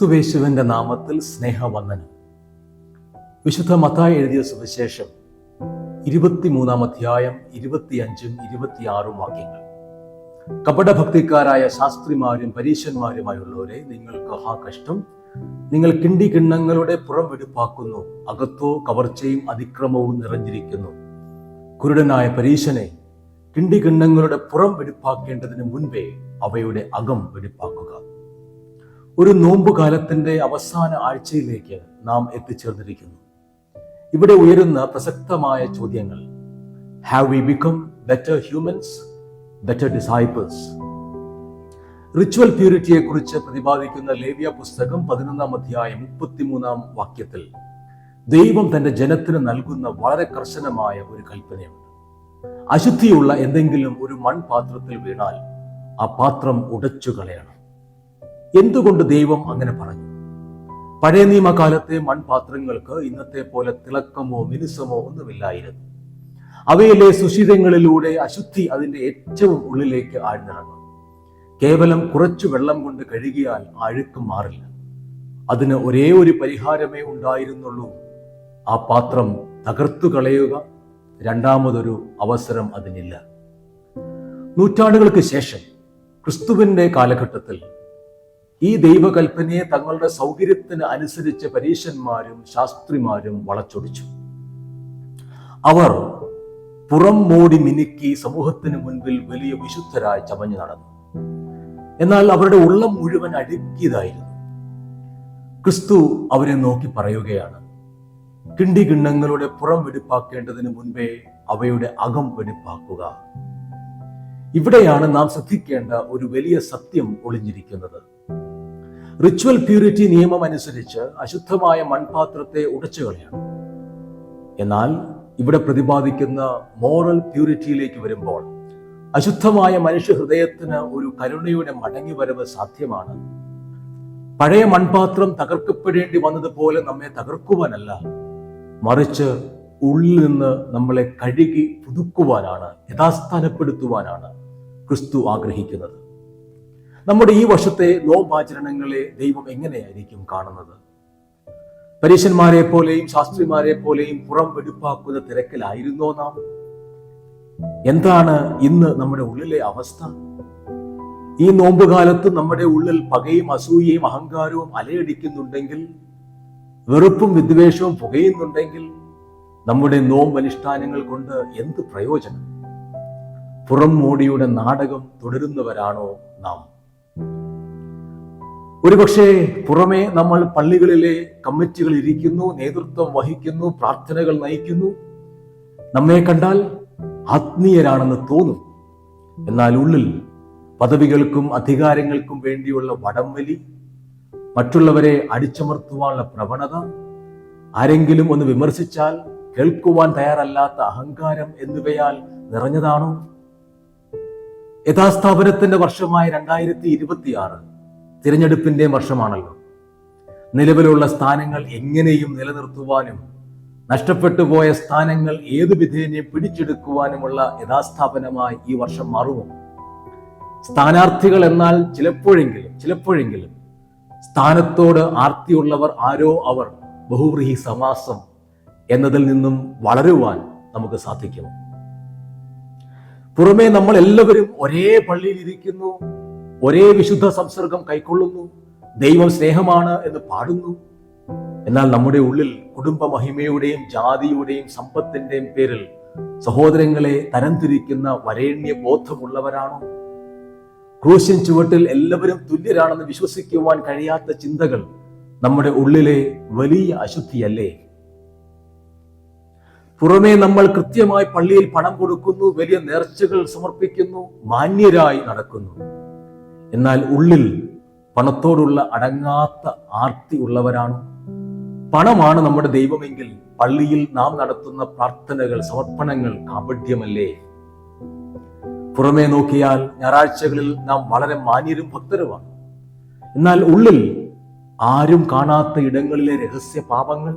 ക്രിസ്തുവേശുവിന്റെ നാമത്തിൽ സ്നേഹവന്ദനം. വിശുദ്ധ മത്തായി എഴുതിയ സുവിശേഷം 23-ാം അധ്യായം 25-ഉം 26-ഉം വാക്യങ്ങൾ. കപടഭക്തിക്കാരായ ശാസ്ത്രിമാരും പരീശന്മാരുമായുള്ളവരെ, നിങ്ങൾക്ക് ഹാ കഷ്ടം! നിങ്ങൾ കിണ്ടി കിണ്ണങ്ങളുടെ പുറം വെടിപ്പാക്കുന്നു, അകത്തോ കവർച്ചയും അതിക്രമവും നിറഞ്ഞിരിക്കുന്നു. കുരുടനായ പരീശനെ, കിണ്ടി കിണ്ണങ്ങളുടെ പുറം വെടിപ്പാക്കേണ്ടതിന് മുൻപേ അവയുടെ അകം വെടിപ്പാക്കുക. ഒരു നോമ്പുകാലത്തിന്റെ അവസാന ആഴ്ചയിലേക്ക് നാം എത്തിച്ചേർന്നിരിക്കുന്നു. ഇവിടെ ഉയരുന്ന പ്രസക്തമായ ചോദ്യങ്ങൾ: have we become better humans, better disciples? Ritual പ്യൂരിറ്റിയെ കുറിച്ച് പ്രതിപാദിക്കുന്ന ലേവ്യ പുസ്തകം 11-ാം അധ്യായം 33-ാം വാക്യത്തിൽ ദൈവം തന്റെ ജനത്തിന് നൽകുന്ന വളരെ കർശനമായ ഒരു കൽപ്പനയുണ്ട്. അശുദ്ധിയുള്ള എന്തെങ്കിലും ഒരു മൺപാത്രത്തിൽ വീണാൽ ആ പാത്രം ഉടച്ചു കളയണം. എന്തുകൊണ്ട് ദൈവം അങ്ങനെ പറഞ്ഞു? പഴയ നിയമകാലത്തെ മൺപാത്രങ്ങൾക്ക് ഇന്നത്തെ പോലെ തിളക്കമോ മിനുസമോ ഒന്നുമില്ലായിരുന്നു. അവയിലെ സുഷിരങ്ങളിലൂടെ അശുദ്ധി അതിന്റെ ഏറ്റവും ഉള്ളിലേക്ക് ആഴ്ന്നിറങ്ങും. കേവലം കുറച്ചു വെള്ളം കൊണ്ട് കഴുകിയാൽ അഴുക്ക് മാറില്ല. അതിന് ഒരേ ഒരു പരിഹാരമേ ഉണ്ടായിരുന്നുള്ളൂ: ആ പാത്രം തകർത്തു കളയുക. രണ്ടാമതൊരു അവസരം അതിനില്ല. നൂറ്റാണ്ടുകൾക്ക് ശേഷം ക്രിസ്തുവിന്റെ കാലഘട്ടത്തിൽ ഈ ദൈവകൽപ്പനയെ തങ്ങളുടെ സൗകര്യത്തിന് അനുസരിച്ച് പരീശന്മാരും ശാസ്ത്രിമാരും വളച്ചൊടിച്ചു. അവർ പുറം മോടി മിനുക്കി സമൂഹത്തിന് മുൻപിൽ വലിയ വിശുദ്ധരായി ചമഞ്ഞു നടന്നു. എന്നാൽ അവരുടെ ഉള്ളം മുഴുവൻ അഴുക്കിയതായിരുന്നു. ക്രിസ്തു അവരെ നോക്കി പറയുകയാണ്: കിണ്ടി കിണ്ണങ്ങളുടെ പുറം വെടിപ്പാക്കേണ്ടതിന് മുൻപേ അവയുടെ അകം വെടിപ്പാക്കുക. ഇവിടെയാണ് നാം ശ്രദ്ധിക്കേണ്ട ഒരു വലിയ സത്യം ഒളിഞ്ഞിരിക്കുന്നത്. റിച്വൽ പ്യൂരിറ്റി നിയമം അനുസരിച്ച് അശുദ്ധമായ മൺപാത്രത്തെ ഉടച്ചു കളയണം. എന്നാൽ ഇവിടെ പ്രതിപാദിക്കുന്ന മോറൽ പ്യൂരിറ്റിയിലേക്ക് വരുമ്പോൾ അശുദ്ധമായ മനുഷ്യ ഹൃദയത്തിന് ഒരു കരുണയുടെ മടങ്ങിവരവ് സാധ്യമാണ്. പഴയ മൺപാത്രം തകർക്കപ്പെടേണ്ടി വന്നതുപോലെ നമ്മെ തകർക്കുവാനല്ല, മറിച്ച് ഉള്ളിൽ നിന്ന് നമ്മളെ കഴുകി പുതുക്കുവാനാണ്, യഥാസ്ഥാനപ്പെടുത്തുവാനാണ് ക്രിസ്തു ആഗ്രഹിക്കുന്നത്. നമ്മുടെ ഈ വർഷത്തെ നോമ്പാചരണങ്ങളെ ദൈവം എങ്ങനെയായിരിക്കും കാണുന്നത്? പരീശന്മാരെ പോലെയും ശാസ്ത്രിമാരെ പോലെയും പുറം വെടിപ്പാക്കുന്ന തിരക്കിലായിരുന്നോ നാം? എന്താണ് ഇന്ന് നമ്മുടെ ഉള്ളിലെ അവസ്ഥ? ഈ നോമ്പുകാലത്ത് നമ്മുടെ ഉള്ളിൽ പകയും അസൂയയും അഹങ്കാരവും അലയടിക്കുന്നുണ്ടെങ്കിൽ, വെറുപ്പും വിദ്വേഷവും പുകയുന്നുണ്ടെങ്കിൽ, നമ്മുടെ നോമ്പനുഷ്ഠാനങ്ങൾ കൊണ്ട് എന്ത് പ്രയോജനം? പുറം മോടിയുടെ നാടകം തുടരുന്നവരാണോ നാം? ഒരുപക്ഷെ പുറമെ നമ്മൾ പള്ളികളിലെ കമ്മിറ്റികൾ ഇരിക്കുന്നു, നേതൃത്വം വഹിക്കുന്നു, പ്രാർത്ഥനകൾ നയിക്കുന്നു. നമ്മെ കണ്ടാൽ ആത്മീയരാണെന്ന് തോന്നും. എന്നാൽ ഉള്ളിൽ പദവികൾക്കും അധികാരങ്ങൾക്കും വേണ്ടിയുള്ള വടംവലി, മറ്റുള്ളവരെ അടിച്ചമർത്തുവാനുള്ള പ്രവണത, ആരെങ്കിലും ഒന്ന് വിമർശിച്ചാൽ കേൾക്കുവാൻ തയ്യാറല്ലാത്ത അഹങ്കാരം എന്നിവയാൽ നിറഞ്ഞതാണോ? യഥാസ്ഥാപനത്തിന്റെ വർഷമായ 2026 തിരഞ്ഞെടുപ്പിന്റെ വർഷമാണല്ലോ. നിലവിലുള്ള സ്ഥാനങ്ങൾ എങ്ങനെയും നിലനിർത്തുവാനും നഷ്ടപ്പെട്ടു പോയ സ്ഥാനങ്ങൾ ഏതു വിധേനയും പിടിച്ചെടുക്കുവാനുമുള്ള യഥാസ്ഥാപനമായി ഈ വർഷം മാറുമോ? സ്ഥാനാർത്ഥികൾ എന്നാൽ ചിലപ്പോഴെങ്കിലും സ്ഥാനത്തോട് ആർത്തിയുള്ളവർ ആരോ അവർ ബഹുവ്രീഹി സമാസം എന്നതിൽ നിന്നും വളരുവാൻ നമുക്ക് സാധിക്കും. പുറമേ നമ്മൾ എല്ലാവരും ഒരേ പള്ളിയിൽ ഇരിക്കുന്നു, ഒരേ വിശുദ്ധ സംസർഗം കൈക്കൊള്ളുന്നു, ദൈവം സ്നേഹമാണ് എന്ന് പാടുന്നു. എന്നാൽ നമ്മുടെ ഉള്ളിൽ കുടുംബ മഹിമയുടെയും ജാതിയുടെയും സമ്പത്തിന്റെയും പേരിൽ സഹോദരങ്ങളെ തരംതിരിക്കുന്ന വരേണ്യ ബോധമുള്ളവരാണോ? ക്രൂശിൻ ചുവട്ടിൽ എല്ലാവരും തുല്യരാണെന്ന് വിശ്വസിക്കുവാൻ കഴിയാത്ത ചിന്തകൾ നമ്മുടെ ഉള്ളിലെ വലിയ അശുദ്ധിയല്ലേ? പുറമേ നമ്മൾ കൃത്യമായി പള്ളിയിൽ പണം കൊടുക്കുന്നു, വലിയ നേർച്ചകൾ സമർപ്പിക്കുന്നു, മാന്യരായി നടക്കുന്നു. എന്നാൽ ഉള്ളിൽ പണത്തോടുള്ള അടങ്ങാത്ത ആർത്തി ഉള്ളവരാണോ? പണമാണ് നമ്മുടെ ദൈവമെങ്കിൽ പള്ളിയിൽ നാം നടത്തുന്ന പ്രാർത്ഥനകൾ, സമർപ്പണങ്ങൾ കാപഢ്യമല്ലേ? പുറമേ നോക്കിയാൽ ഞായറാഴ്ചകളിൽ നാം വളരെ മാന്യരും ഭക്തരുമാണ്. എന്നാൽ ഉള്ളിൽ ആരും കാണാത്ത ഇടങ്ങളിലെ രഹസ്യ പാപങ്ങൾ,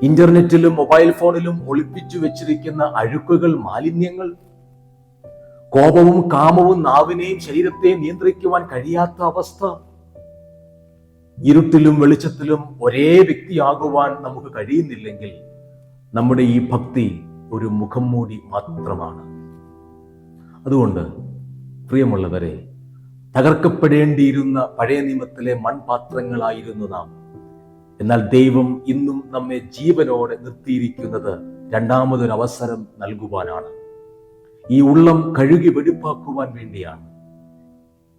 ഇന്റർനെറ്റിലും മൊബൈൽ ഫോണിലും ഒളിപ്പിച്ചു വെച്ചിരിക്കുന്ന അഴുക്കുകൾ, മാലിന്യങ്ങൾ, കോപവും കാമവും നാവിനെയും ശരീരത്തെയും നിയന്ത്രിക്കുവാൻ കഴിയാത്ത അവസ്ഥ. ഇരുട്ടിലും വെളിച്ചത്തിലും ഒരേ വ്യക്തിയാകുവാൻ നമുക്ക് കഴിയുന്നില്ലെങ്കിൽ നമ്മുടെ ഈ ഭക്തി ഒരു മുഖം മൂടി മാത്രമാണ്. അതുകൊണ്ട് പ്രിയമുള്ളവരെ, തകർക്കപ്പെടേണ്ടിയിരുന്ന പഴയ നിയമത്തിലെ മൺപാത്രങ്ങളായിരുന്നു നാം. എന്നാൽ ദൈവം ഇന്നും നമ്മെ ജീവനോടെ നിർത്തിയിരിക്കുന്നത് രണ്ടാമതൊരവസരം നൽകുവാനാണ്. ഈ ഉള്ളം കഴുകി വെടിപ്പാക്കുവാൻ വേണ്ടിയാണ്.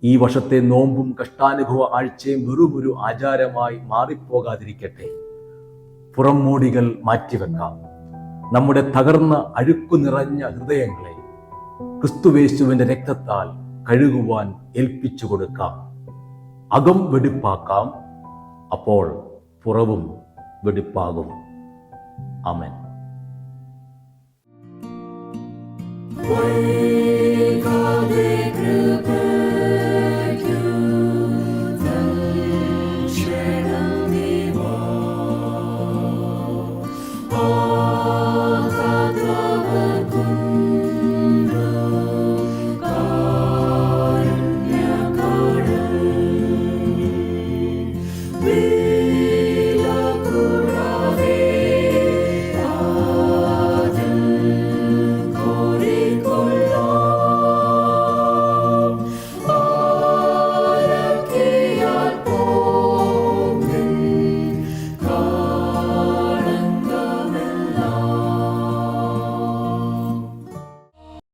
ഈ വർഷത്തെ നോമ്പും കഷ്ടാനുഭവ ആഴ്ചയും വെറുമൊരു ആചാരമായി മാറിപ്പോകാതിരിക്കട്ടെ. പുറംമൂടികൾ മാറ്റിവെക്കാം. നമ്മുടെ തകർന്ന അഴുക്കു നിറഞ്ഞ ഹൃദയങ്ങളെ ക്രിസ്തുവേശുവിന്റെ രക്തത്താൽ കഴുകുവാൻ ഏൽപ്പിച്ചു കൊടുക്കാം. അകം വെടിപ്പാക്കാം, അപ്പോൾ പുറവും വെടിപ്പാകും. ആമേൻ.